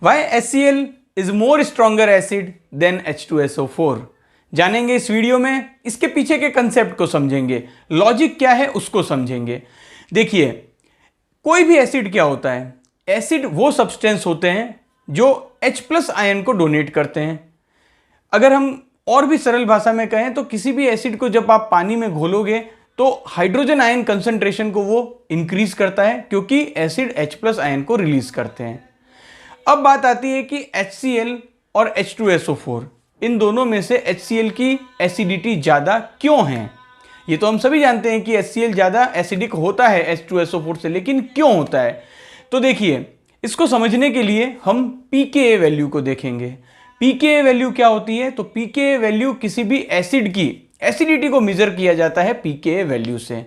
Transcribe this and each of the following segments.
Y HCl is more stronger acid than H2SO4। जानेंगे इस video में, इसके पीछे के कंसेप्ट को समझेंगे, लॉजिक क्या है उसको समझेंगे। देखिए, कोई भी एसिड क्या होता है, एसिड वो सब्सटेंस होते हैं जो H+ आयन को डोनेट करते हैं। अगर हम और भी सरल भाषा में कहें तो किसी भी एसिड को जब आप पानी में घोलोगे तो हाइड्रोजन आयन कंसंट्रेशन को वो इंक्रीज करता है, क्योंकि एसिड H+ आयन को रिलीज करते हैं। अब बात आती है कि HCl और H2SO4, इन दोनों में से HCl की एसिडिटी ज़्यादा क्यों है? ये तो हम सभी जानते हैं कि HCl ज़्यादा एसिडिक होता है H2SO4 से, लेकिन क्यों होता है? तो देखिए, इसको समझने के लिए हम pKa वैल्यू को देखेंगे। pKa वैल्यू क्या होती है? तो pKa वैल्यू किसी भी एसिड की एसिडिटी को मेजर किया जाता है pKa वैल्यू से।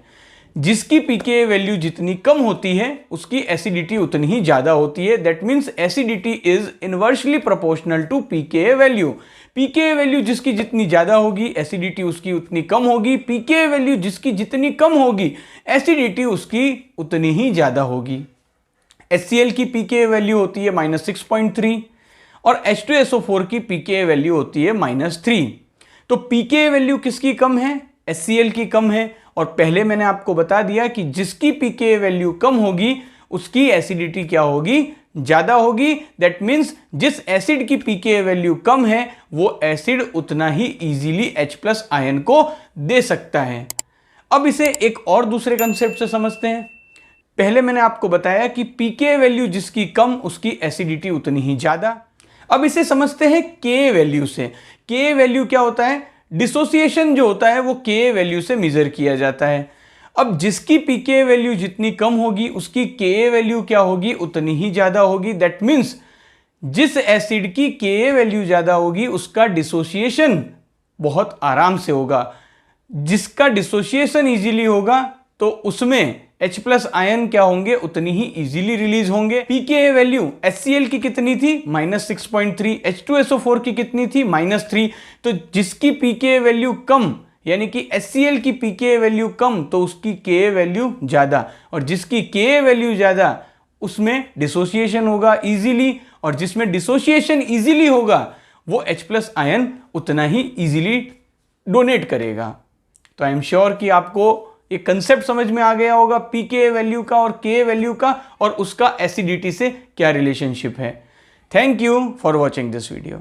जिसकी pKa वैल्यू जितनी कम होती है उसकी एसिडिटी उतनी ही ज़्यादा होती है। That means acidity is inversely proportional to pKa value. pKa value जिसकी जितनी ज़्यादा होगी एसिडिटी उसकी उतनी कम होगी। pKa वैल्यू जिसकी जितनी कम होगी एसिडिटी उसकी उतनी ही ज़्यादा होगी। HCl की pKa वैल्यू होती है -6.3 और H2SO4 की pKa वैल्यू होती है -3। तो pKa वैल्यू किसकी कम है? HCl की कम है। और पहले मैंने आपको बता दिया कि जिसकी pKa वैल्यू कम होगी उसकी एसिडिटी क्या होगी? ज़्यादा होगी। दैट मीन्स जिस एसिड की pKa वैल्यू कम है वो एसिड उतना ही इजीली H+ आयन को दे सकता है। अब इसे एक और दूसरे कंसेप्ट से समझते हैं। पहले मैंने आपको बताया कि pKa वैल्यू जिसकी कम उसकी एसिडिटी उतनी ही ज़्यादा। अब इसे समझते हैं Ka वैल्यू से। Ka वैल्यू क्या होता है? डिसोसिएशन जो होता है वो Ka वैल्यू से मेजर किया जाता है। अब जिसकी pKa वैल्यू जितनी कम होगी उसकी Ka वैल्यू क्या होगी? उतनी ही ज़्यादा होगी। दैट मीन्स जिस एसिड की Ka वैल्यू ज़्यादा होगी उसका डिसोसिएशन बहुत आराम से होगा। जिसका डिसोसिएशन इजीली होगा तो उसमें H+ आयन क्या होंगे? उतनी ही इजीली रिलीज होंगे। pKa वैल्यू HCl की कितनी थी? -6.3। H2SO4 की कितनी थी? -3। तो जिसकी pKa वैल्यू कम, यानी कि HCl की pKa वैल्यू कम, तो उसकी Ka वैल्यू ज़्यादा, और जिसकी Ka वैल्यू ज़्यादा उसमें डिसोसिएशन होगा इजीली, और जिसमें डिसोसिएशन इजीली होगा वो H+ आयन उतना ही इजीली डोनेट करेगा। तो आई एम श्योर कि आपको ये कंसेप्ट समझ में आ गया होगा pKa वैल्यू का और Ka वैल्यू का, और उसका एसिडिटी से क्या रिलेशनशिप है। Thank you for watching this video.